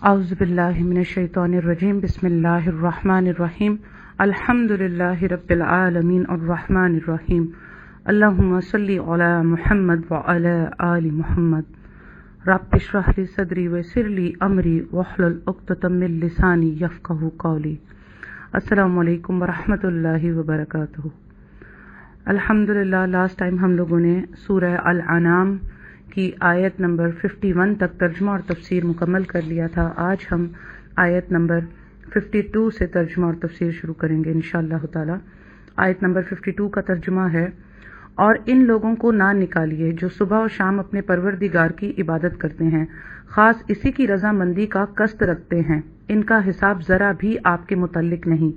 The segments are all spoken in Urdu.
اعوذ باللہ من الشیطان الرجیم بسم اللہ الرحمن الرحیم الحمد للہ رب العالمین الرحمن الرحیم اللہم صلی علی محمد وعلی آل محمد رب اشرح لی صدری ویسر لی امری واحلل عقدۃ من لسانی یفقہوا قولی۔ السلام علیکم ورحمۃ اللہ وبرکاتہ۔ الحمدللہ لاسٹ ٹائم ہم لوگوں نے سورہ الانعام کی آیت نمبر 51 تک ترجمہ اور تفسیر مکمل کر لیا تھا۔ آج ہم آیت نمبر 52 سے ترجمہ اور تفسیر شروع کریں گے انشاءاللہ تعالی۔ آیت نمبر 52 کا ترجمہ ہے، اور ان لوگوں کو نہ نکالیے جو صبح و شام اپنے پروردگار کی عبادت کرتے ہیں، خاص اسی کی رضامندی کا قصد رکھتے ہیں۔ ان کا حساب ذرا بھی آپ کے متعلق نہیں،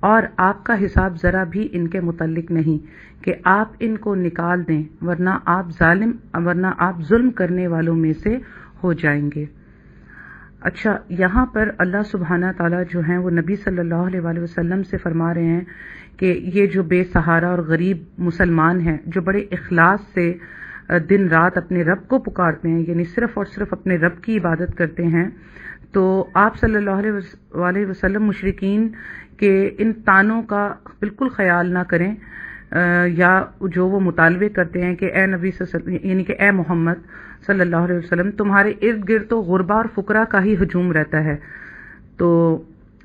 اور آپ کا حساب ذرا بھی ان کے متعلق نہیں کہ آپ ان کو نکال دیں، ورنہ آپ ظلم کرنے والوں میں سے ہو جائیں گے۔ اچھا، یہاں پر اللہ سبحانہ تعالیٰ جو ہیں وہ نبی صلی اللہ علیہ وآلہ وسلم سے فرما رہے ہیں کہ یہ جو بے سہارا اور غریب مسلمان ہیں، جو بڑے اخلاص سے دن رات اپنے رب کو پکارتے ہیں، یعنی صرف اور صرف اپنے رب کی عبادت کرتے ہیں، تو آپ صلی اللہ علیہ وسلم مشرکین کے ان تانوں کا بالکل خیال نہ کریں، یا جو وہ مطالبے کرتے ہیں کہ اے نبی صلی اللہ علیہ وسلم، یعنی کہ اے محمد صلی اللہ علیہ وسلم، تمہارے ارد گرد تو غربا اور فقراء کا ہی ہجوم رہتا ہے۔ تو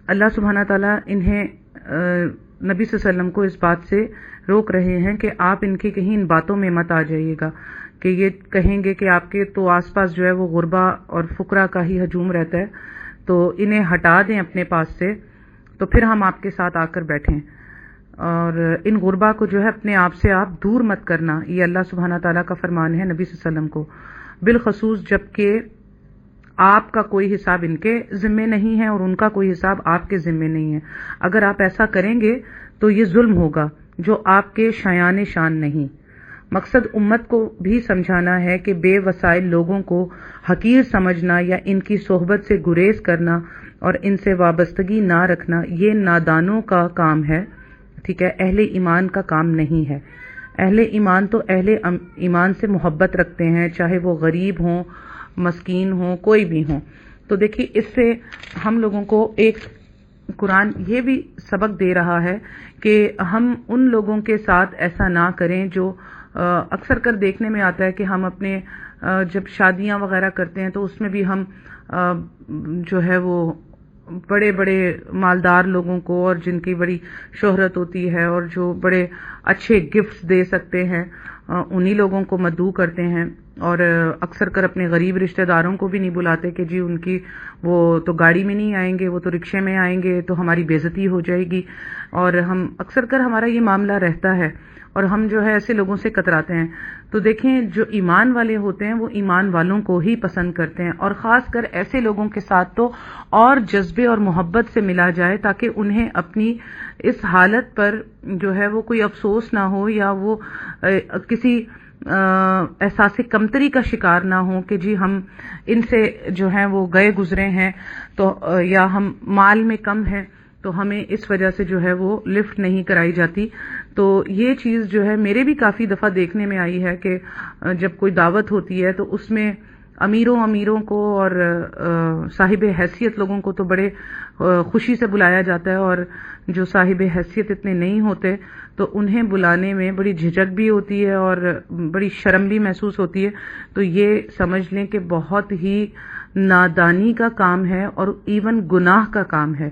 اللہ سبحانہ تعالیٰ انہیں نبی صلی اللہ علیہ وسلم کو اس بات سے روک رہے ہیں کہ آپ ان کی کہیں ان باتوں میں مت آ جائیے گا کہ یہ کہیں گے کہ آپ کے تو آس پاس جو ہے وہ غربا اور فقراء کا ہی ہجوم رہتا ہے، تو انہیں ہٹا دیں اپنے پاس سے، تو پھر ہم آپ کے ساتھ آ کر بیٹھیں، اور ان غربا کو جو ہے اپنے آپ سے آپ دور مت کرنا۔ یہ اللہ سبحانہ تعالیٰ کا فرمان ہے نبی صلی اللہ علیہ وسلم کو، بالخصوص جبکہ آپ کا کوئی حساب ان کے ذمے نہیں ہے اور ان کا کوئی حساب آپ کے ذمے نہیں ہے۔ اگر آپ ایسا کریں گے تو یہ ظلم ہوگا جو آپ کے شایان شان نہیں۔ مقصد امت کو بھی سمجھانا ہے کہ بے وسائل لوگوں کو حقیر سمجھنا یا ان کی صحبت سے گریز کرنا اور ان سے وابستگی نہ رکھنا یہ نادانوں کا کام ہے، ٹھیک ہے، اہل ایمان کا کام نہیں ہے۔ اہل ایمان تو اہل ایمان سے محبت رکھتے ہیں، چاہے وہ غریب ہوں، مسکین ہوں، کوئی بھی ہوں۔ تو دیکھیے، اس سے ہم لوگوں کو ایک قرآن یہ بھی سبق دے رہا ہے کہ ہم ان لوگوں کے ساتھ ایسا نہ کریں جو اکثر کر دیکھنے میں آتا ہے کہ ہم اپنے جب شادیاں وغیرہ کرتے ہیں تو اس میں بھی ہم جو ہے وہ بڑے بڑے مالدار لوگوں کو، اور جن کی بڑی شہرت ہوتی ہے اور جو بڑے اچھے گفٹس دے سکتے ہیں، انہی لوگوں کو مدعو کرتے ہیں، اور اکثر کر اپنے غریب رشتہ داروں کو بھی نہیں بلاتے کہ جی ان کی وہ تو گاڑی میں نہیں آئیں گے، وہ تو رکشے میں آئیں گے تو ہماری بے عزتی ہو جائے گی۔ اور ہم اکثر کر ہمارا یہ معاملہ رہتا ہے، اور ہم جو ہے ایسے لوگوں سے کتراتے ہیں۔ تو دیکھیں، جو ایمان والے ہوتے ہیں وہ ایمان والوں کو ہی پسند کرتے ہیں، اور خاص کر ایسے لوگوں کے ساتھ تو اور جذبے اور محبت سے ملا جائے تاکہ انہیں اپنی اس حالت پر جو ہے وہ کوئی افسوس نہ ہو، یا وہ کسی احساس کمتری کا شکار نہ ہو کہ جی ہم ان سے جو ہیں وہ گئے گزرے ہیں، تو یا ہم مال میں کم ہیں تو ہمیں اس وجہ سے جو ہے وہ لفٹ نہیں کرائی جاتی۔ تو یہ چیز جو ہے میرے بھی کافی دفعہ دیکھنے میں آئی ہے کہ جب کوئی دعوت ہوتی ہے تو اس میں امیروں کو اور صاحب حیثیت لوگوں کو تو بڑے خوشی سے بلایا جاتا ہے، اور جو صاحب حیثیت اتنے نہیں ہوتے تو انہیں بلانے میں بڑی جھجک بھی ہوتی ہے اور بڑی شرم بھی محسوس ہوتی ہے۔ تو یہ سمجھ لیں کہ بہت ہی نادانی کا کام ہے، اور ایون گناہ کا کام ہے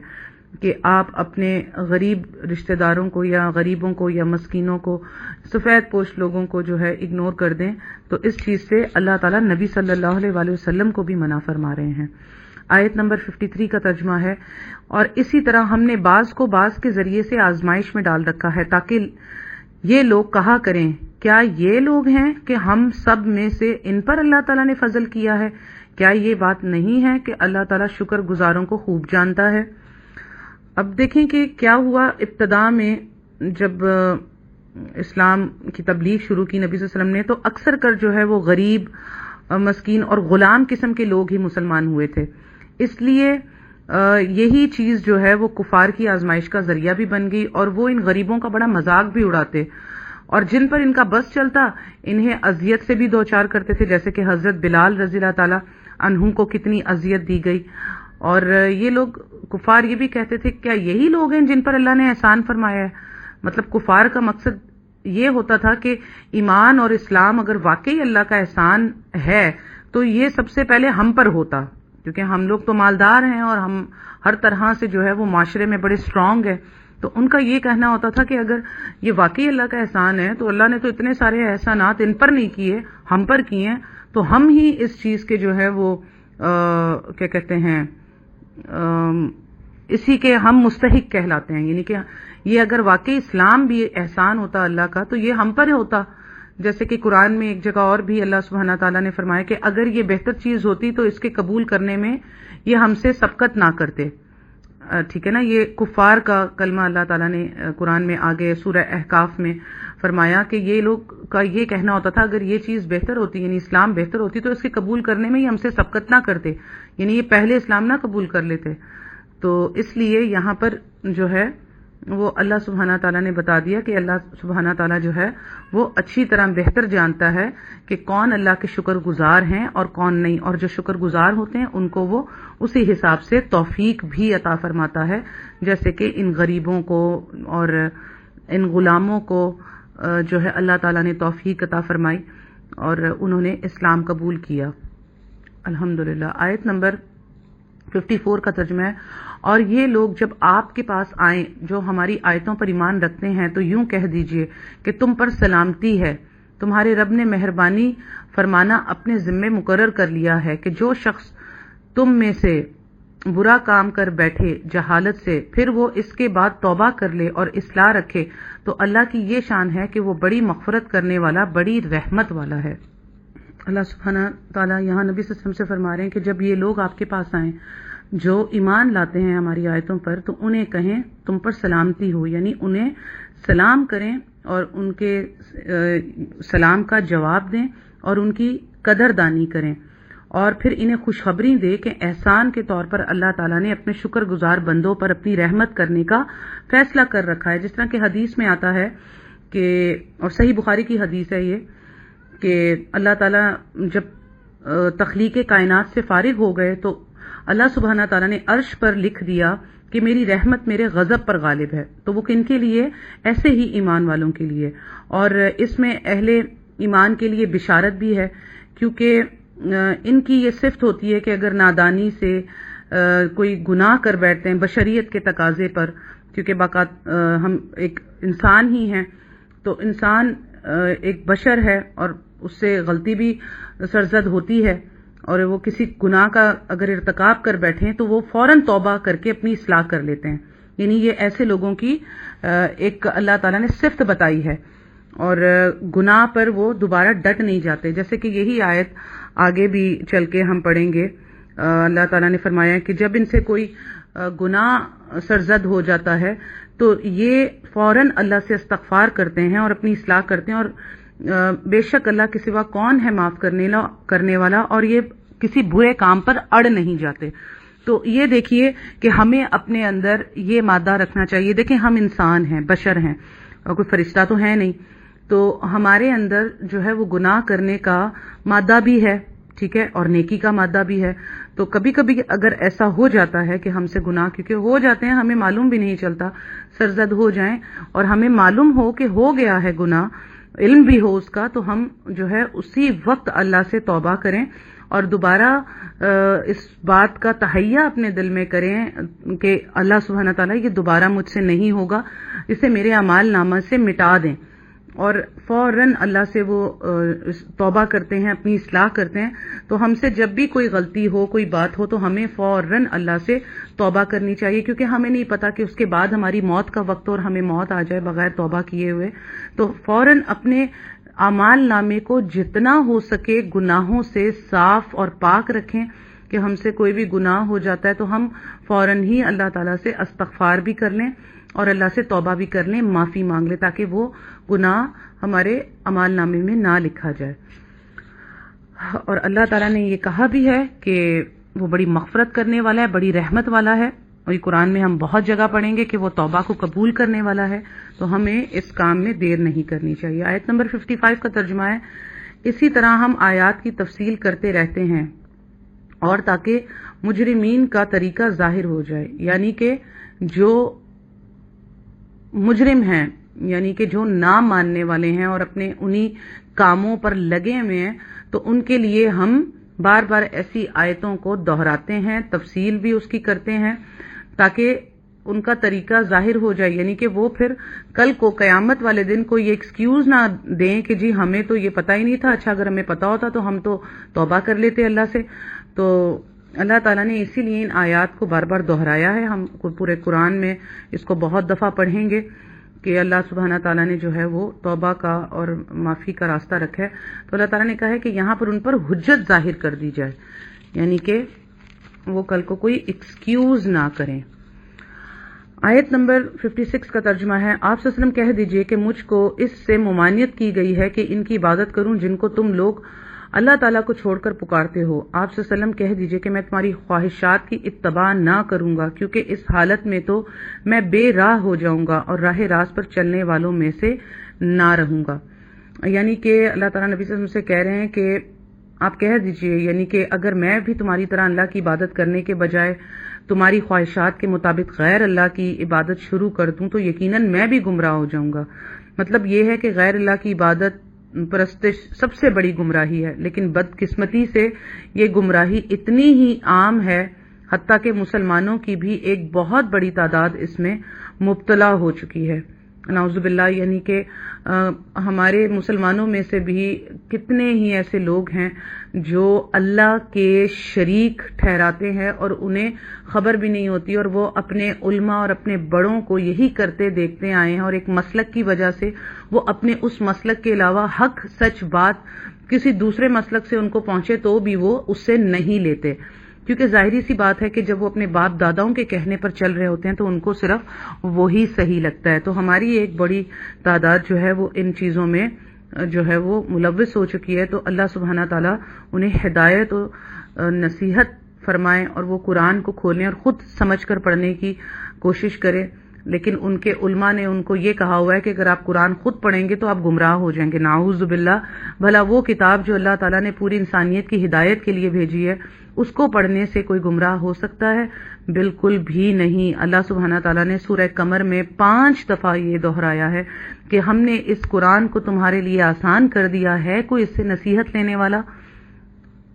کہ آپ اپنے غریب رشتہ داروں کو یا غریبوں کو یا مسکینوں کو، سفید پوش لوگوں کو جو ہے اگنور کر دیں۔ تو اس چیز سے اللہ تعالیٰ نبی صلی اللہ علیہ وآلہ وسلم کو بھی منع فرما رہے ہیں۔ آیت نمبر 53 کا ترجمہ ہے، اور اسی طرح ہم نے بعض کو بعض کے ذریعے سے آزمائش میں ڈال رکھا ہے تاکہ یہ لوگ کہا کریں کیا یہ لوگ ہیں کہ ہم سب میں سے ان پر اللہ تعالیٰ نے فضل کیا ہے؟ کیا یہ بات نہیں ہے کہ اللہ تعالیٰ شکر گزاروں کو خوب جانتا ہے؟ اب دیکھیں کہ کیا ہوا ابتدا میں جب اسلام کی تبلیغ شروع کی نبی صلی اللہ علیہ وسلم نے، تو اکثر کر جو ہے وہ غریب، مسکین اور غلام قسم کے لوگ ہی مسلمان ہوئے تھے۔ اس لیے یہی چیز جو ہے وہ کفار کی آزمائش کا ذریعہ بھی بن گئی، اور وہ ان غریبوں کا بڑا مذاق بھی اڑاتے، اور جن پر ان کا بس چلتا انہیں اذیت سے بھی دوچار کرتے تھے، جیسے کہ حضرت بلال رضی اللہ تعالی عنہ کو کتنی اذیت دی گئی، اور یہ لوگ کفار یہ بھی کہتے تھے کیا یہی لوگ ہیں جن پر اللہ نے احسان فرمایا ہے؟ مطلب کفار کا مقصد یہ ہوتا تھا کہ ایمان اور اسلام اگر واقعی اللہ کا احسان ہے تو یہ سب سے پہلے ہم پر ہوتا، کیونکہ ہم لوگ تو مالدار ہیں اور ہم ہر طرح سے جو ہے وہ معاشرے میں بڑے اسٹرانگ ہیں. تو ان کا یہ کہنا ہوتا تھا کہ اگر یہ واقعی اللہ کا احسان ہے تو اللہ نے تو اتنے سارے احسانات ان پر نہیں کیے، ہم پر کیے ہیں، تو ہم ہی اس چیز کے جو ہے وہ کیا کہتے ہیں اسی کے ہم مستحق کہلاتے ہیں. یعنی کہ یہ اگر واقعی اسلام بھی احسان ہوتا اللہ کا تو یہ ہم پر ہوتا. جیسے کہ قرآن میں ایک جگہ اور بھی اللہ سبحانہ تعالیٰ نے فرمایا کہ اگر یہ بہتر چیز ہوتی تو اس کے قبول کرنے میں یہ ہم سے سبقت نہ کرتے. ٹھیک ہے نا، یہ کفار کا کلمہ اللہ تعالیٰ نے قرآن میں آگے سورہ احقاف میں فرمایا کہ یہ لوگ کا یہ کہنا ہوتا تھا اگر یہ چیز بہتر ہوتی، یعنی اسلام بہتر ہوتی، تو اس کے قبول کرنے میں یہ ہم سے سبقت نہ کرتے، یعنی یہ پہلے اسلام نہ قبول کر لیتے. تو اس لیے یہاں پر جو ہے وہ اللہ سبحانہ تعالیٰ نے بتا دیا کہ اللہ سبحانہ تعالیٰ جو ہے وہ اچھی طرح بہتر جانتا ہے کہ کون اللہ کے شکر گزار ہیں اور کون نہیں، اور جو شکر گزار ہوتے ہیں ان کو وہ اسی حساب سے توفیق بھی عطا فرماتا ہے. جیسے کہ ان غریبوں کو اور ان غلاموں کو جو ہے اللہ تعالیٰ نے توفیق عطا فرمائی اور انہوں نے اسلام قبول کیا. الحمدللہ. آیت نمبر 54 کا ترجمہ ہے، اور یہ لوگ جب آپ کے پاس آئیں جو ہماری آیتوں پر ایمان رکھتے ہیں تو یوں کہہ دیجئے کہ تم پر سلامتی ہے، تمہارے رب نے مہربانی فرمانا اپنے ذمے مقرر کر لیا ہے کہ جو شخص تم میں سے برا کام کر بیٹھے جہالت سے پھر وہ اس کے بعد توبہ کر لے اور اصلاح رکھے تو اللہ کی یہ شان ہے کہ وہ بڑی مغفرت کرنے والا بڑی رحمت والا ہے. اللہ سبحانہ تعالیٰ یہاں نبی صلی اللہ علیہ وسلم سے فرما رہے ہیں کہ جب یہ لوگ آپ کے پاس آئیں جو ایمان لاتے ہیں ہماری آیتوں پر تو انہیں کہیں تم پر سلامتی ہو، یعنی انہیں سلام کریں اور ان کے سلام کا جواب دیں اور ان کی قدردانی کریں، اور پھر انہیں خوشخبری دے کہ احسان کے طور پر اللہ تعالیٰ نے اپنے شکر گزار بندوں پر اپنی رحمت کرنے کا فیصلہ کر رکھا ہے. جس طرح کہ حدیث میں آتا ہے کہ، اور صحیح بخاری کی حدیث ہے یہ، کہ اللہ تعالیٰ جب تخلیق کائنات سے فارغ ہو گئے تو اللہ سبحانہ تعالیٰ نے عرش پر لکھ دیا کہ میری رحمت میرے غضب پر غالب ہے. تو وہ کن کے لیے؟ ایسے ہی ایمان والوں کے لیے. اور اس میں اہل ایمان کے لیے بشارت بھی ہے، کیونکہ ان کی یہ صفت ہوتی ہے کہ اگر نادانی سے کوئی گناہ کر بیٹھتے ہیں بشریت کے تقاضے پر، کیونکہ باقاعدہ ہم ایک انسان ہی ہیں، تو انسان ایک بشر ہے اور اس سے غلطی بھی سرزد ہوتی ہے، اور وہ کسی گناہ کا اگر ارتکاب کر بیٹھیں تو وہ فوراً توبہ کر کے اپنی اصلاح کر لیتے ہیں. یعنی یہ ایسے لوگوں کی ایک اللہ تعالیٰ نے صفت بتائی ہے، اور گناہ پر وہ دوبارہ ڈٹ نہیں جاتے. جیسے کہ یہی آیت آگے بھی چل کے ہم پڑھیں گے. اللہ تعالیٰ نے فرمایا کہ جب ان سے کوئی گناہ سرزد ہو جاتا ہے تو یہ فوراً اللہ سے استغفار کرتے ہیں اور اپنی اصلاح کرتے ہیں، اور بے شک اللہ کے سوا کون ہے معاف کرنے والا، اور یہ کسی برے کام پر اڑ نہیں جاتے. تو یہ دیکھیے کہ ہمیں اپنے اندر یہ مادہ رکھنا چاہیے. دیکھیں ہم انسان ہیں، بشر ہیں، اور کوئی فرشتہ تو ہے نہیں، تو ہمارے اندر جو ہے وہ گناہ کرنے کا مادہ بھی ہے، ٹھیک ہے، اور نیکی کا مادہ بھی ہے. تو کبھی کبھی اگر ایسا ہو جاتا ہے کہ ہم سے گناہ کیونکہ ہو جاتے ہیں، ہمیں معلوم بھی نہیں چلتا، سرزد ہو جائیں اور ہمیں معلوم ہو کہ ہو گیا ہے گناہ، علم بھی ہو اس کا، تو ہم جو ہے اسی وقت اللہ سے توبہ کریں اور دوبارہ اس بات کا تہیہ اپنے دل میں کریں کہ اللہ سبحانہ تعالیٰ یہ دوبارہ مجھ سے نہیں ہوگا، اسے میرے اعمال نامہ سے مٹا دیں. اور فوراً اللہ سے وہ توبہ کرتے ہیں، اپنی اصلاح کرتے ہیں. تو ہم سے جب بھی کوئی غلطی ہو، کوئی بات ہو، تو ہمیں فوراً اللہ سے توبہ کرنی چاہیے، کیونکہ ہمیں نہیں پتا کہ اس کے بعد ہماری موت کا وقت اور ہمیں موت آ جائے بغیر توبہ کیے ہوئے. تو فوراً اپنے اعمال نامے کو جتنا ہو سکے گناہوں سے صاف اور پاک رکھیں، کہ ہم سے کوئی بھی گناہ ہو جاتا ہے تو ہم فوراً ہی اللہ تعالیٰ سے استغفار بھی کر لیں اور اللہ سے توبہ بھی کر لیں، معافی مانگ لیں، تاکہ وہ گناہ ہمارے اعمال نامے میں نہ لکھا جائے. اور اللہ تعالیٰ نے یہ کہا بھی ہے کہ وہ بڑی مغفرت کرنے والا ہے، بڑی رحمت والا ہے، اور یہ قرآن میں ہم بہت جگہ پڑھیں گے کہ وہ توبہ کو قبول کرنے والا ہے. تو ہمیں اس کام میں دیر نہیں کرنی چاہیے. آیت نمبر 55 کا ترجمہ ہے، اسی طرح ہم آیات کی تفصیل کرتے رہتے ہیں اور تاکہ مجرمین کا طریقہ ظاہر ہو جائے، یعنی کہ جو مجرم ہیں، یعنی کہ جو نہ ماننے والے ہیں اور اپنے انہی کاموں پر لگے ہوئے ہیں، تو ان کے لیے ہم بار بار ایسی آیتوں کو دہراتے ہیں، تفصیل بھی اس کی کرتے ہیں تاکہ ان کا طریقہ ظاہر ہو جائے، یعنی کہ وہ پھر کل کو قیامت والے دن کو یہ ایکسکیوز نہ دیں کہ جی ہمیں تو یہ پتہ ہی نہیں تھا، اچھا اگر ہمیں پتہ ہوتا تو ہم تو توبہ کر لیتے اللہ سے۔ تو اللہ تعالیٰ نے اسی لیے ان آیات کو بار بار دہرایا ہے۔ ہم پورے قرآن میں اس کو بہت دفعہ پڑھیں گے کہ اللہ سبحانہ تعالیٰ نے جو ہے وہ توبہ کا اور معافی کا راستہ رکھا ہے۔ تو اللہ تعالیٰ نے کہا ہے کہ یہاں پر ان پر حجت ظاہر کر دی جائے، یعنی کہ وہ کل کو کوئی ایکسکیوز نہ کریں۔ آیت نمبر 56 کا ترجمہ ہے، آپ صلی اللہ علیہ وسلم کہہ دیجئے کہ مجھ کو اس سے ممانعت کی گئی ہے کہ ان کی عبادت کروں جن کو تم لوگ اللہ تعالیٰ کو چھوڑ کر پکارتے ہو۔ آپ صلی اللہ علیہ وسلم کہہ دیجئے کہ میں تمہاری خواہشات کی اتباع نہ کروں گا، کیونکہ اس حالت میں تو میں بے راہ ہو جاؤں گا اور راہ راست پر چلنے والوں میں سے نہ رہوں گا۔ یعنی کہ اللہ تعالیٰ نبی صلی اللہ علیہ وسلم سے کہہ رہے ہیں کہ آپ کہہ دیجئے، یعنی کہ اگر میں بھی تمہاری طرح اللہ کی عبادت کرنے کے بجائے تمہاری خواہشات کے مطابق غیر اللہ کی عبادت شروع کر دوں تو یقیناً میں بھی گمراہ ہو جاؤں گا۔ مطلب یہ ہے کہ غیر اللہ کی عبادت پرستش سب سے بڑی گمراہی ہے، لیکن بدقسمتی سے یہ گمراہی اتنی ہی عام ہے حتیٰ کہ مسلمانوں کی بھی ایک بہت بڑی تعداد اس میں مبتلا ہو چکی ہے، نعوذ باللہ۔ یعنی کہ ہمارے مسلمانوں میں سے بھی کتنے ہی ایسے لوگ ہیں جو اللہ کے شریک ٹھہراتے ہیں اور انہیں خبر بھی نہیں ہوتی، اور وہ اپنے علماء اور اپنے بڑوں کو یہی کرتے دیکھتے آئے ہیں، اور ایک مسلک کی وجہ سے وہ اپنے اس مسلک کے علاوہ حق سچ بات کسی دوسرے مسلک سے ان کو پہنچے تو بھی وہ اس سے نہیں لیتے، کیونکہ ظاہری سی بات ہے کہ جب وہ اپنے باپ داداؤں کے کہنے پر چل رہے ہوتے ہیں تو ان کو صرف وہی صحیح لگتا ہے۔ تو ہماری ایک بڑی تعداد جو ہے وہ ان چیزوں میں جو ہے وہ ملوث ہو چکی ہے۔ تو اللہ سبحانہ تعالیٰ انہیں ہدایت و نصیحت فرمائے اور وہ قرآن کو کھولیں اور خود سمجھ کر پڑھنے کی کوشش کرے، لیکن ان کے علماء نے ان کو یہ کہا ہوا ہے کہ اگر آپ قرآن خود پڑھیں گے تو آپ گمراہ ہو جائیں گے، نعوذ باللہ۔ بھلا وہ کتاب جو اللہ تعالیٰ نے پوری انسانیت کی ہدایت کے لیے بھیجی ہے اس کو پڑھنے سے کوئی گمراہ ہو سکتا ہے؟ بالکل بھی نہیں۔ اللہ سبحانہ تعالیٰ نے سورہ قمر میں 5 دفعہ یہ دہرایا ہے کہ ہم نے اس قرآن کو تمہارے لیے آسان کر دیا ہے، کوئی اس سے نصیحت لینے والا؟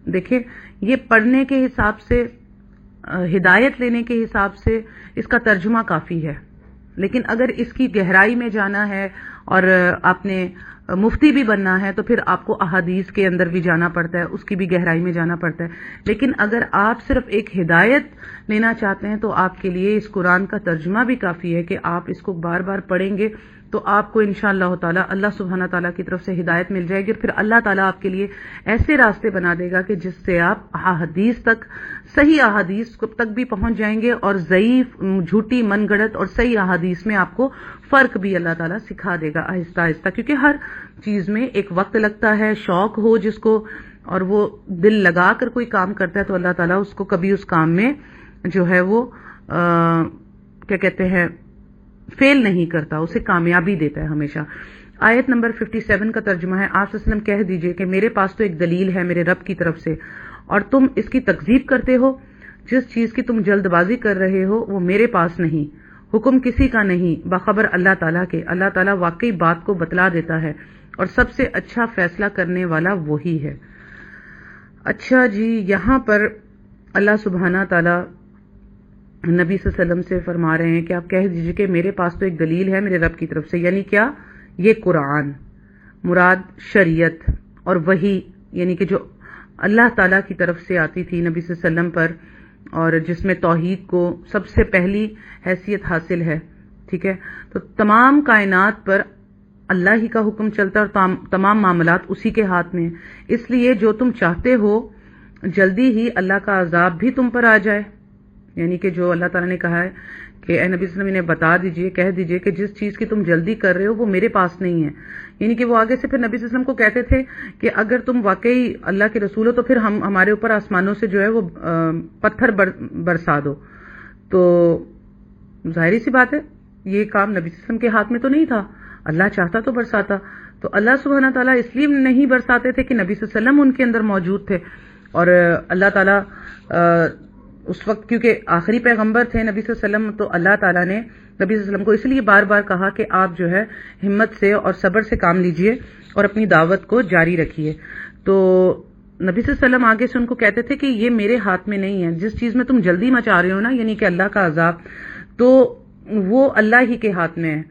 دیکھیں، یہ پڑھنے کے حساب سے، ہدایت لینے کے حساب سے اس کا ترجمہ کافی ہے، لیکن اگر اس کی گہرائی میں جانا ہے اور آپ نے مفتی بھی بننا ہے تو پھر آپ کو احادیث کے اندر بھی جانا پڑتا ہے، اس کی بھی گہرائی میں جانا پڑتا ہے۔ لیکن اگر آپ صرف ایک ہدایت لینا چاہتے ہیں تو آپ کے لیے اس قرآن کا ترجمہ بھی کافی ہے کہ آپ اس کو بار بار پڑھیں گے تو آپ کو انشاءاللہ تعالیٰ اللہ سبحانہ تعالیٰ کی طرف سے ہدایت مل جائے گی، اور پھر اللہ تعالیٰ آپ کے لیے ایسے راستے بنا دے گا کہ جس سے آپ احادیث تک، صحیح احادیث تک بھی پہنچ جائیں گے، اور ضعیف، جھوٹی، من گڑت اور صحیح احادیث میں آپ کو فرق بھی اللہ تعالیٰ سکھا دے گا آہستہ آہستہ، کیونکہ ہر چیز میں ایک وقت لگتا ہے۔ شوق ہو جس کو اور وہ دل لگا کر کوئی کام کرتا ہے تو اللہ تعالیٰ اس کو کبھی اس کام میں جو ہے وہ کیا کہتے ہیں فیل نہیں کرتا، اسے کامیابی دیتا ہے ہمیشہ۔ آیت نمبر 57 کا ترجمہ ہے، آپ صلی اللہ علیہ وسلم کہہ دیجئے کہ میرے پاس تو ایک دلیل ہے میرے رب کی طرف سے اور تم اس کی تکذیب کرتے ہو۔ جس چیز کی تم جلد بازی کر رہے ہو وہ میرے پاس نہیں، حکم کسی کا نہیں بخبر اللہ تعالیٰ کے۔ اللہ تعالیٰ واقعی بات کو بتلا دیتا ہے اور سب سے اچھا فیصلہ کرنے والا وہی ہے۔ اچھا جی، یہاں پر اللہ سبحانہ تعالیٰ نبی صلی اللہ علیہ وسلم سے فرما رہے ہیں کہ آپ کہہ دیجئے کہ میرے پاس تو ایک دلیل ہے میرے رب کی طرف سے، یعنی کیا؟ یہ قرآن، مراد شریعت اور وحی، یعنی کہ جو اللہ تعالیٰ کی طرف سے آتی تھی نبی صلی اللہ علیہ وسلم پر، اور جس میں توحید کو سب سے پہلی حیثیت حاصل ہے، ٹھیک ہے؟ تو تمام کائنات پر اللہ ہی کا حکم چلتا ہے اور تمام معاملات اسی کے ہاتھ میں، اس لیے جو تم چاہتے ہو جلدی ہی اللہ کا عذاب بھی تم پر آ جائے، یعنی کہ جو اللہ تعالیٰ نے کہا ہے کہ اے نبی صلی اللہ علیہ وسلم انہیں بتا دیجئے، کہہ دیجئے کہ جس چیز کی تم جلدی کر رہے ہو وہ میرے پاس نہیں ہے، یعنی کہ وہ آگے سے پھر نبی صلی اللہ علیہ وسلم کو کہتے تھے کہ اگر تم واقعی اللہ کے رسول ہو تو پھر ہمارے اوپر آسمانوں سے جو ہے وہ پتھر برسا دو۔ تو ظاہری سی بات ہے یہ کام نبی صلی اللہ علیہ وسلم کے ہاتھ میں تو نہیں تھا، اللہ چاہتا تو برساتا، تو اللہ سبحانہ تعالیٰ اس لیے نہیں برساتے تھے کہ نبی صلی اللہ علیہ وسلم ان کے اندر موجود تھے، اور اللہ تعالیٰ اس وقت کیونکہ آخری پیغمبر تھے نبی صلی اللہ علیہ وسلم، تو اللہ تعالیٰ نے نبی صلی اللہ علیہ وسلم کو اس لیے بار بار کہا کہ آپ جو ہے ہمت سے اور صبر سے کام لیجئے اور اپنی دعوت کو جاری رکھیے. تو نبی صلی اللہ علیہ وسلم آگے سے ان کو کہتے تھے کہ یہ میرے ہاتھ میں نہیں ہے، جس چیز میں تم جلدی مچا رہے ہو نا، یعنی کہ اللہ کا عذاب، تو وہ اللہ ہی کے ہاتھ میں ہے.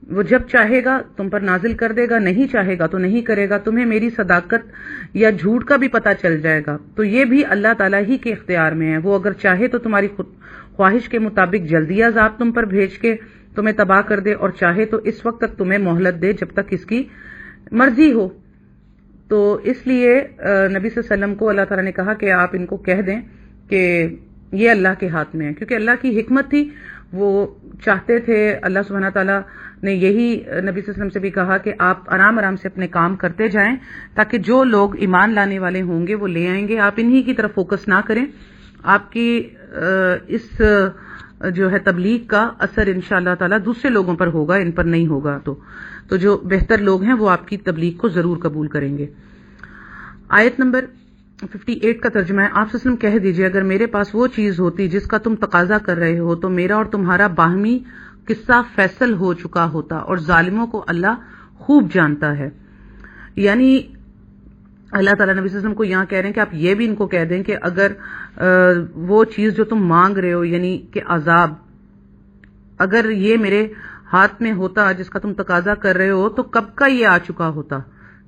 وہ جب چاہے گا تم پر نازل کر دے گا، نہیں چاہے گا تو نہیں کرے گا. تمہیں میری صداقت یا جھوٹ کا بھی پتہ چل جائے گا، تو یہ بھی اللہ تعالیٰ ہی کے اختیار میں ہے. وہ اگر چاہے تو تمہاری خواہش کے مطابق جلدی عذاب تم پر بھیج کے تمہیں تباہ کر دے، اور چاہے تو اس وقت تک تمہیں مہلت دے جب تک اس کی مرضی ہو. تو اس لیے نبی صلی اللہ علیہ وسلم کو اللہ تعالیٰ نے کہا کہ آپ ان کو کہہ دیں کہ یہ اللہ کے ہاتھ میں ہے، کیونکہ اللہ کی حکمت تھی. وہ چاہتے تھے، اللہ سبحانہ تعالیٰ نے یہی نبی صلی اللہ علیہ وسلم سے بھی کہا کہ آپ آرام آرام سے اپنے کام کرتے جائیں، تاکہ جو لوگ ایمان لانے والے ہوں گے وہ لے آئیں گے. آپ انہی کی طرف فوکس نہ کریں. آپ کی اس جو ہے تبلیغ کا اثر انشاءاللہ تعالیٰ دوسرے لوگوں پر ہوگا، ان پر نہیں ہوگا. تو جو بہتر لوگ ہیں وہ آپ کی تبلیغ کو ضرور قبول کریں گے. آیت نمبر 58 کا ترجمہ ہے، آپ صلی اللہ علیہ وسلم کہہ دیجئے اگر میرے پاس وہ چیز ہوتی جس کا تم تقاضا کر رہے ہو تو میرا اور تمہارا باہمی قصہ فیصل ہو چکا ہوتا، اور ظالموں کو اللہ خوب جانتا ہے. یعنی اللہ تعالیٰ نبی صلی اللہ علیہ وسلم کو یہاں کہہ رہے ہیں کہ آپ یہ بھی ان کو کہہ دیں کہ اگر وہ چیز جو تم مانگ رہے ہو، یعنی کہ عذاب، اگر یہ میرے ہاتھ میں ہوتا جس کا تم تقاضا کر رہے ہو تو کب کا یہ آ چکا ہوتا.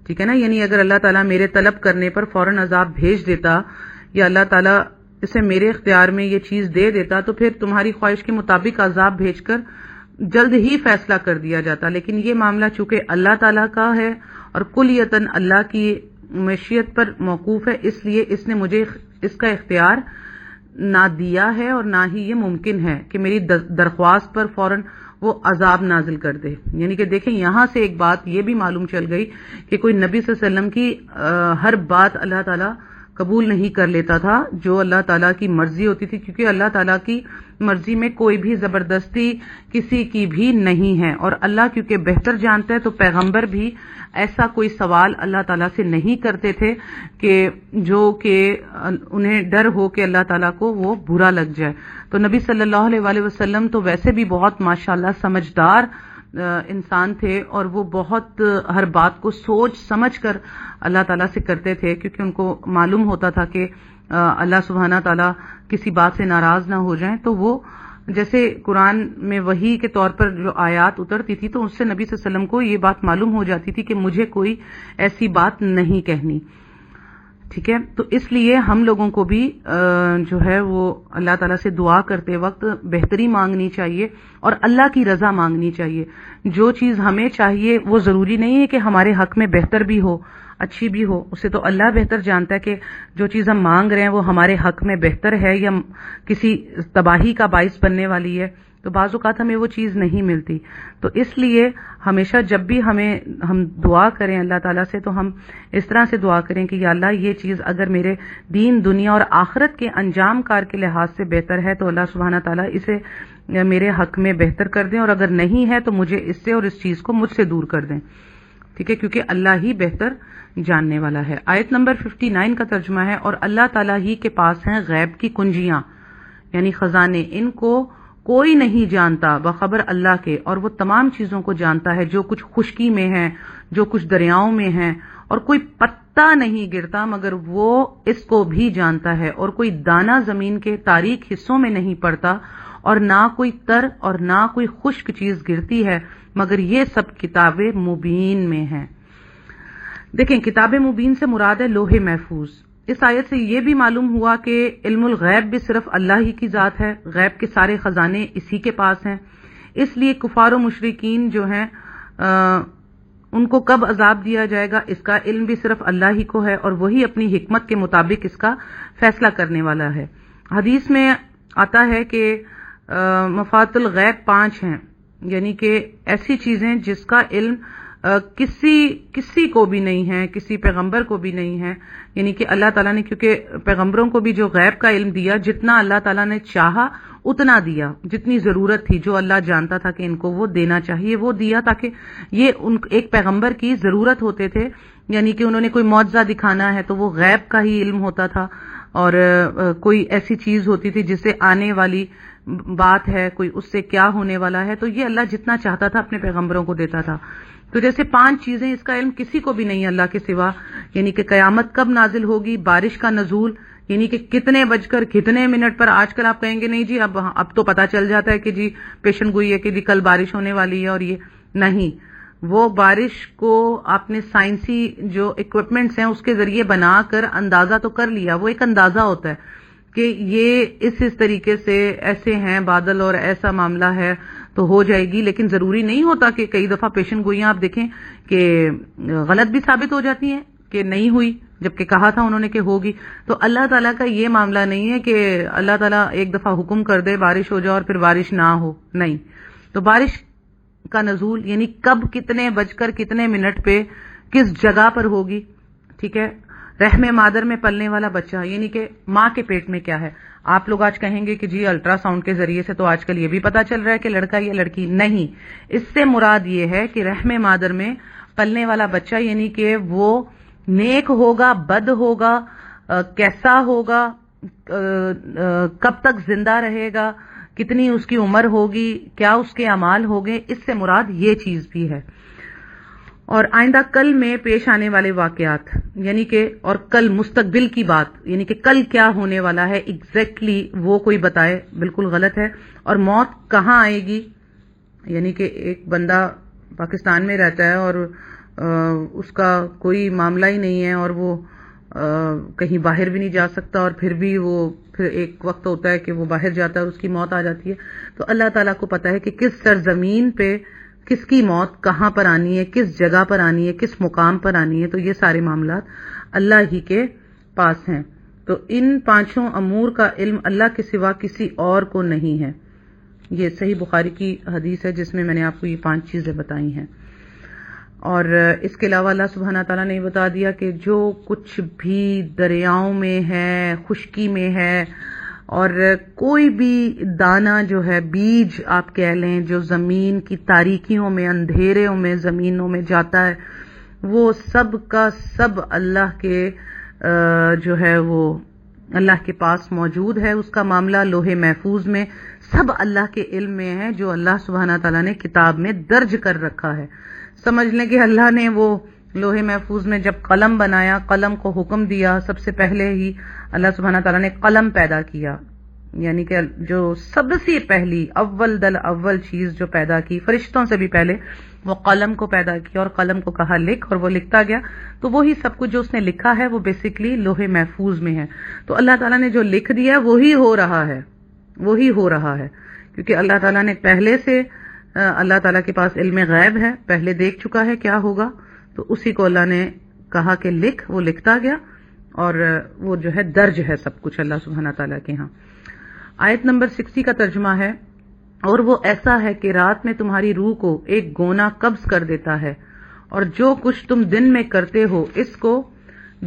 ٹھیک ہے نا، یعنی اگر اللہ تعالیٰ میرے طلب کرنے پر فوراً عذاب بھیج دیتا، یا اللہ تعالیٰ اسے میرے اختیار میں یہ چیز دے دیتا، تو پھر تمہاری خواہش کے مطابق عذاب بھیج کر جلد ہی فیصلہ کر دیا جاتا. لیکن یہ معاملہ چونکہ اللہ تعالیٰ کا ہے اور کلیتاً اللہ کی مشیت پر موقوف ہے، اس لیے اس نے مجھے اس کا اختیار نہ دیا ہے، اور نہ ہی یہ ممکن ہے کہ میری درخواست پر فوراً وہ عذاب نازل کر دے. یعنی کہ دیکھیں یہاں سے ایک بات یہ بھی معلوم چل گئی کہ کوئی نبی صلی اللہ علیہ وسلم کی ہر بات اللہ تعالیٰ قبول نہیں کر لیتا تھا جو اللہ تعالیٰ کی مرضی ہوتی تھی، کیونکہ اللہ تعالیٰ کی مرضی میں کوئی بھی زبردستی کسی کی بھی نہیں ہے. اور اللہ کیونکہ بہتر جانتا ہے، تو پیغمبر بھی ایسا کوئی سوال اللہ تعالیٰ سے نہیں کرتے تھے کہ جو کہ انہیں ڈر ہو کہ اللہ تعالیٰ کو وہ برا لگ جائے. تو نبی صلی اللہ علیہ وآلہ وسلم تو ویسے بھی بہت ماشاءاللہ سمجھدار انسان تھے، اور وہ بہت ہر بات کو سوچ سمجھ کر اللہ تعالیٰ سے کرتے تھے، کیونکہ ان کو معلوم ہوتا تھا کہ اللہ سبحانہ تعالیٰ کسی بات سے ناراض نہ ہو جائیں. تو وہ جیسے قرآن میں وحی کے طور پر جو آیات اترتی تھی تو اس سے نبی صلی اللہ علیہ وسلم کو یہ بات معلوم ہو جاتی تھی کہ مجھے کوئی ایسی بات نہیں کہنی. ٹھیک ہے، تو اس لیے ہم لوگوں کو بھی جو ہے وہ اللہ تعالیٰ سے دعا کرتے وقت بہتری مانگنی چاہیے اور اللہ کی رضا مانگنی چاہیے. جو چیز ہمیں چاہیے وہ ضروری نہیں ہے کہ ہمارے حق میں بہتر بھی ہو، اچھی بھی ہو، اسے تو اللہ بہتر جانتا ہے کہ جو چیز ہم مانگ رہے ہیں وہ ہمارے حق میں بہتر ہے یا کسی تباہی کا باعث بننے والی ہے. تو بعض اوقات ہمیں وہ چیز نہیں ملتی. تو اس لیے ہمیشہ جب بھی ہم دعا کریں اللہ تعالیٰ سے تو ہم اس طرح سے دعا کریں کہ یا اللہ یہ چیز اگر میرے دین دنیا اور آخرت کے انجام کار کے لحاظ سے بہتر ہے تو اللہ سبحانہ تعالیٰ اسے میرے حق میں بہتر کر دیں، اور اگر نہیں ہے تو مجھے اس سے اور اس چیز کو مجھ سے دور کر دیں. ٹھیک ہے، کیونکہ اللہ ہی بہتر جاننے والا ہے. آیت نمبر 59 کا ترجمہ ہے، اور اللہ تعالیٰ ہی کے پاس ہیں غیب کی کنجیاں یعنی خزانے، ان کو کوئی نہیں جانتا بخبر اللہ کے، اور وہ تمام چیزوں کو جانتا ہے جو کچھ خشکی میں ہے، جو کچھ دریاؤں میں ہیں، اور کوئی پتا نہیں گرتا مگر وہ اس کو بھی جانتا ہے، اور کوئی دانہ زمین کے تاریک حصوں میں نہیں پڑتا، اور نہ کوئی تر اور نہ کوئی خشک چیز گرتی ہے مگر یہ سب کتاب مبین میں ہیں. دیکھیں کتاب مبین سے مراد ہے لوح محفوظ. اس آیت سے یہ بھی معلوم ہوا کہ علم الغیب بھی صرف اللہ ہی کی ذات ہے، غیب کے سارے خزانے اسی کے پاس ہیں. اس لیے کفار و مشرکین جو ہیں ان کو کب عذاب دیا جائے گا اس کا علم بھی صرف اللہ ہی کو ہے، اور وہی اپنی حکمت کے مطابق اس کا فیصلہ کرنے والا ہے. حدیث میں آتا ہے کہ مفاتح الغیب 5 ہیں، یعنی کہ ایسی چیزیں جس کا علم کسی کو بھی نہیں ہے، کسی پیغمبر کو بھی نہیں ہے. یعنی کہ اللہ تعالیٰ نے کیونکہ پیغمبروں کو بھی جو غیب کا علم دیا، جتنا اللہ تعالیٰ نے چاہا اتنا دیا، جتنی ضرورت تھی، جو اللہ جانتا تھا کہ ان کو وہ دینا چاہیے وہ دیا، تاکہ یہ ایک پیغمبر کی ضرورت ہوتے تھے. یعنی کہ انہوں نے کوئی معجزہ دکھانا ہے تو وہ غیب کا ہی علم ہوتا تھا. اور کوئی ایسی چیز ہوتی تھی جس سے آنے والی بات ہے، کوئی اس سے کیا ہونے والا ہے، تو یہ اللہ جتنا چاہتا تھا اپنے پیغمبروں کو دیتا تھا. تو جیسے 5 چیزیں اس کا علم کسی کو بھی نہیں اللہ کے سوا، یعنی کہ قیامت کب نازل ہوگی، بارش کا نزول، یعنی کہ کتنے بج کر کتنے منٹ پر. آج کل آپ کہیں گے نہیں جی اب تو پتا چل جاتا ہے کہ جی پیشن گوئی ہے کہ جی کل بارش ہونے والی ہے، اور یہ نہیں، وہ بارش کو آپ نے سائنسی جو اکوپمنٹس ہیں اس کے ذریعے بنا کر اندازہ تو کر لیا. وہ ایک اندازہ ہوتا ہے کہ یہ اس طریقے سے ایسے ہیں بادل اور ایسا معاملہ ہے تو ہو جائے گی، لیکن ضروری نہیں ہوتا کہ کئی دفعہ پیشن گوئیاں آپ دیکھیں کہ غلط بھی ثابت ہو جاتی ہیں کہ نہیں ہوئی جبکہ کہا تھا انہوں نے کہ ہوگی. تو اللہ تعالیٰ کا یہ معاملہ نہیں ہے کہ اللہ تعالیٰ ایک دفعہ حکم کر دے بارش ہو جائے اور پھر بارش نہ ہو، نہیں. تو بارش کا نزول یعنی کب، کتنے بج کر کتنے منٹ پہ، کس جگہ پر ہوگی، ٹھیک ہے. رحم مادر میں پلنے والا بچہ یعنی کہ ماں کے پیٹ میں کیا ہے. آپ لوگ آج کہیں گے کہ جی الٹرا ساؤنڈ کے ذریعے سے تو آج کل یہ بھی پتا چل رہا ہے کہ لڑکا یا لڑکی. نہیں، اس سے مراد یہ ہے کہ رحم مادر میں پلنے والا بچہ یعنی کہ وہ نیک ہوگا، بد ہوگا، کیسا ہوگا، کب تک زندہ رہے گا، کتنی اس کی عمر ہوگی، کیا اس کے اعمال ہوگے، اس سے مراد یہ چیز بھی ہے. اور آئندہ کل میں پیش آنے والے واقعات یعنی کہ، اور کل مستقبل کی بات یعنی کہ کل کیا ہونے والا ہے ایگزیکٹلی وہ کوئی بتائے، بالکل غلط ہے. اور موت کہاں آئے گی، یعنی کہ ایک بندہ پاکستان میں رہتا ہے اور اس کا کوئی معاملہ ہی نہیں ہے اور وہ کہیں باہر بھی نہیں جا سکتا، اور پھر بھی وہ پھر ایک وقت ہوتا ہے کہ وہ باہر جاتا ہے اور اس کی موت آ جاتی ہے. تو اللہ تعالیٰ کو پتا ہے کہ کس سرزمین پہ کس کی موت کہاں پر آنی ہے، کس جگہ پر آنی ہے، کس مقام پر آنی ہے. تو یہ سارے معاملات اللہ ہی کے پاس ہیں. تو ان 5 امور کا علم اللہ کے سوا کسی اور کو نہیں ہے. یہ صحیح بخاری کی حدیث ہے جس میں میں نے آپ کو یہ 5 چیزیں بتائی ہیں. اور اس کے علاوہ اللہ سبحانہ تعالیٰ نے بتا دیا کہ جو کچھ بھی دریاؤں میں ہے، خشکی میں ہے، اور کوئی بھی دانہ جو ہے، بیج آپ کہہ لیں، جو زمین کی تاریکیوں میں، اندھیروں میں، زمینوں میں جاتا ہے، وہ سب کا سب اللہ کے جو ہے وہ اللہ کے پاس موجود ہے. اس کا معاملہ لوح محفوظ میں سب اللہ کے علم میں ہے، جو اللہ سبحانہ تعالیٰ نے کتاب میں درج کر رکھا ہے. سمجھ لیں کہ اللہ نے وہ لوح محفوظ میں جب قلم بنایا، قلم کو حکم دیا، سب سے پہلے ہی اللہ سبحانہ تعالیٰ نے قلم پیدا کیا، یعنی کہ جو سب سے پہلی اول چیز جو پیدا کی فرشتوں سے بھی پہلے، وہ قلم کو پیدا کیا اور قلم کو کہا لکھ، اور وہ لکھتا گیا. تو وہی سب کچھ جو اس نے لکھا ہے وہ بیسیکلی لوح محفوظ میں ہے. تو اللہ تعالیٰ نے جو لکھ دیا وہی ہو رہا ہے کیونکہ اللہ تعالیٰ نے پہلے سے، اللہ تعالیٰ کے پاس علم غیب ہے، پہلے دیکھ چکا ہے کیا ہوگا، تو اسی کو اللہ نے کہا کہ لکھ، وہ لکھتا گیا اور وہ جو ہے درج ہے سب کچھ اللہ سبحانہ تعالیٰ کے ہاں. آیت نمبر 60 کا ترجمہ ہے، اور وہ ایسا ہے کہ رات میں تمہاری روح کو ایک گونا قبض کر دیتا ہے، اور جو کچھ تم دن میں کرتے ہو اس کو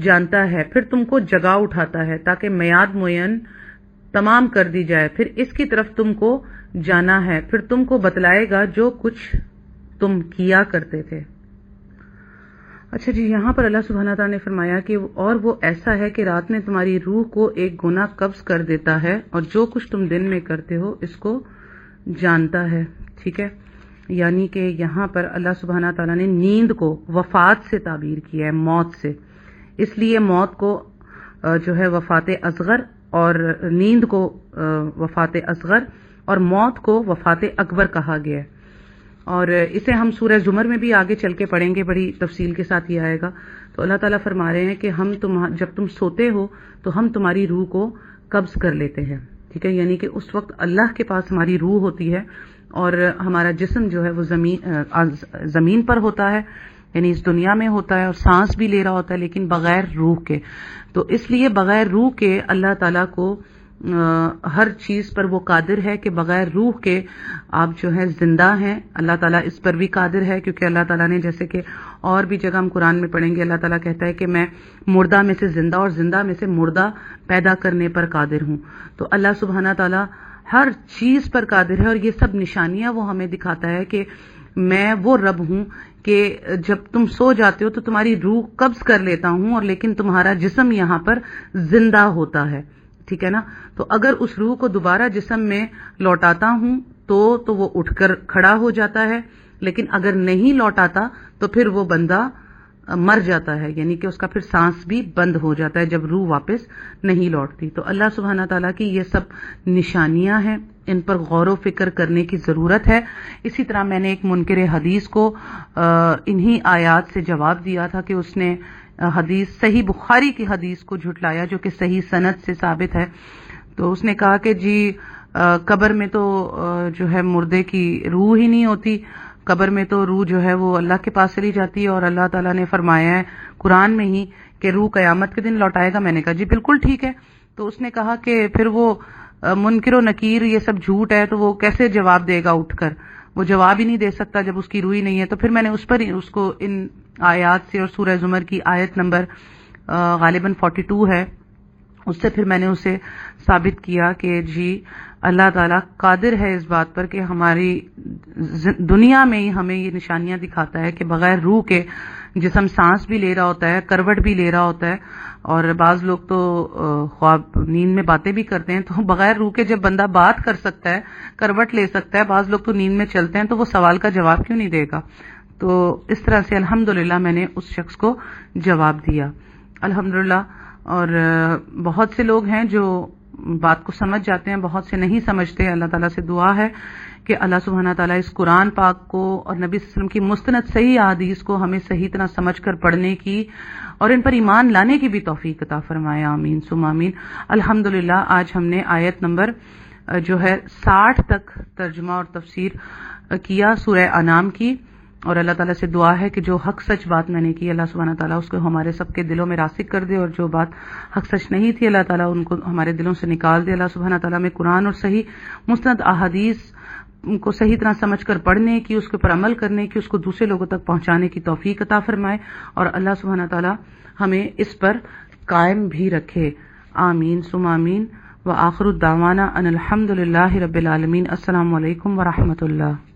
جانتا ہے، پھر تم کو جگا اٹھاتا ہے تاکہ میعاد معین تمام کر دی جائے، پھر اس کی طرف تم کو جانا ہے، پھر تم کو بتلائے گا جو کچھ تم کیا کرتے تھے. اچھا جی، یہاں پر اللہ سبحانہ تعالیٰ نے فرمایا کہ اور وہ ایسا ہے کہ رات میں تمہاری روح کو ایک گناہ قبض کر دیتا ہے، اور جو کچھ تم دن میں کرتے ہو اس کو جانتا ہے. ٹھیک ہے، یعنی کہ یہاں پر اللہ سبحانہ تعالیٰ نے نیند کو وفات سے تعبیر کیا ہے، موت سے. اس لیے موت کو جو ہے وفات اصغر، اور نیند کو وفات اصغر، اور موت کو وفات اکبر کہا گیا ہے. اور اسے ہم سورہ زمر میں بھی آگے چل کے پڑھیں گے، بڑی تفصیل کے ساتھ یہ آئے گا. تو اللہ تعالیٰ فرما رہے ہیں کہ ہم جب تم سوتے ہو تو ہم تمہاری روح کو قبض کر لیتے ہیں. ٹھیک ہے، یعنی کہ اس وقت اللہ کے پاس ہماری روح ہوتی ہے، اور ہمارا جسم جو ہے وہ زمین پر ہوتا ہے، یعنی اس دنیا میں ہوتا ہے، اور سانس بھی لے رہا ہوتا ہے لیکن بغیر روح کے. تو اس لیے بغیر روح کے اللہ تعالیٰ کو ہر چیز پر وہ قادر ہے کہ بغیر روح کے آپ جو ہے زندہ ہیں. اللہ تعالیٰ اس پر بھی قادر ہے، کیونکہ اللہ تعالیٰ نے، جیسے کہ اور بھی جگہ ہم قرآن میں پڑھیں گے، اللہ تعالیٰ کہتا ہے کہ میں مردہ میں سے زندہ اور زندہ میں سے مردہ پیدا کرنے پر قادر ہوں. تو اللہ سبحانہ تعالیٰ ہر چیز پر قادر ہے، اور یہ سب نشانیاں وہ ہمیں دکھاتا ہے کہ میں وہ رب ہوں کہ جب تم سو جاتے ہو تو تمہاری روح قبض کر لیتا ہوں، اور لیکن تمہارا جسم یہاں پر زندہ ہوتا ہے، ٹھیک ہے نا؟ تو اگر اس روح کو دوبارہ جسم میں لوٹاتا ہوں تو وہ اٹھ کر کھڑا ہو جاتا ہے، لیکن اگر نہیں لوٹاتا تو پھر وہ بندہ مر جاتا ہے، یعنی کہ اس کا پھر سانس بھی بند ہو جاتا ہے جب روح واپس نہیں لوٹتی۔ تو اللہ سبحانہ تعالیٰ کی یہ سب نشانیاں ہیں، ان پر غور و فکر کرنے کی ضرورت ہے۔ اسی طرح میں نے ایک منکر حدیث کو انہی آیات سے جواب دیا تھا کہ اس نے حدیث صحیح بخاری کی حدیث کو جھٹلایا جو کہ صحیح سند سے ثابت ہے۔ تو اس نے کہا کہ جی قبر میں تو جو ہے مردے کی روح ہی نہیں ہوتی، قبر میں تو روح جو ہے وہ اللہ کے پاس چلی جاتی ہے، اور اللہ تعالیٰ نے فرمایا ہے قرآن میں ہی کہ روح قیامت کے دن لوٹائے گا۔ میں نے کہا جی بالکل ٹھیک ہے۔ تو اس نے کہا کہ پھر وہ منکر و نکیر یہ سب جھوٹ ہے تو وہ کیسے جواب دے گا اٹھ کر، وہ جواب ہی نہیں دے سکتا جب اس کی روح ہی نہیں ہے۔ تو پھر میں نے اس پر ہی اس کو ان آیات سے اور سورہ زمر کی آیت نمبر غالباً 42 ہے، اس سے پھر میں نے اسے ثابت کیا کہ جی اللہ تعالیٰ قادر ہے اس بات پر کہ ہماری دنیا میں ہی ہمیں یہ نشانیاں دکھاتا ہے کہ بغیر روح کے جسم سانس بھی لے رہا ہوتا ہے، کروٹ بھی لے رہا ہوتا ہے، اور بعض لوگ تو خواب نیند میں باتیں بھی کرتے ہیں، تو بغیر روح کے جب بندہ بات کر سکتا ہے، کروٹ لے سکتا ہے، بعض لوگ تو نیند میں چلتے ہیں، تو وہ سوال کا جواب کیوں نہیں دے گا؟ تو اس طرح سے الحمدللہ میں نے اس شخص کو جواب دیا الحمدللہ۔ اور بہت سے لوگ ہیں جو بات کو سمجھ جاتے ہیں، بہت سے نہیں سمجھتے۔ اللہ تعالیٰ سے دعا ہے کہ اللہ سبحانہ تعالیٰ اس قرآن پاک کو اور نبی صلی اللہ علیہ وسلم کی مستند صحیح احادیث کو ہمیں صحیح طرح سمجھ کر پڑھنے کی اور ان پر ایمان لانے کی بھی توفیق عطا فرمائے، آمین ثم آمین۔ الحمدللہ آج ہم نے آیت نمبر جو ہے 60 تک ترجمہ اور تفسیر کیا سورہ انعام کی، اور اللہ تعالیٰ سے دعا ہے کہ جو حق سچ بات میں نے کی اللہ سبحانہ تعالیٰ اس کو ہمارے سب کے دلوں میں راسخ کر دے، اور جو بات حق سچ نہیں تھی اللہ تعالیٰ ان کو ہمارے دلوں سے نکال دے۔ اللہ سبحانہ تعالیٰ میں قرآن اور صحیح مستند احادیث کو صحیح طرح سمجھ کر پڑھنے کی، اس کے پر عمل کرنے کی، اس کو دوسرے لوگوں تک پہنچانے کی توفیق عطا فرمائے، اور اللہ سبحانہ تعالیٰ ہمیں اس پر قائم بھی رکھے، آمین ثم آمین۔ وآخر الدعوانا ان الحمد للہ رب العالمین۔ السلام علیکم ورحمۃ اللہ۔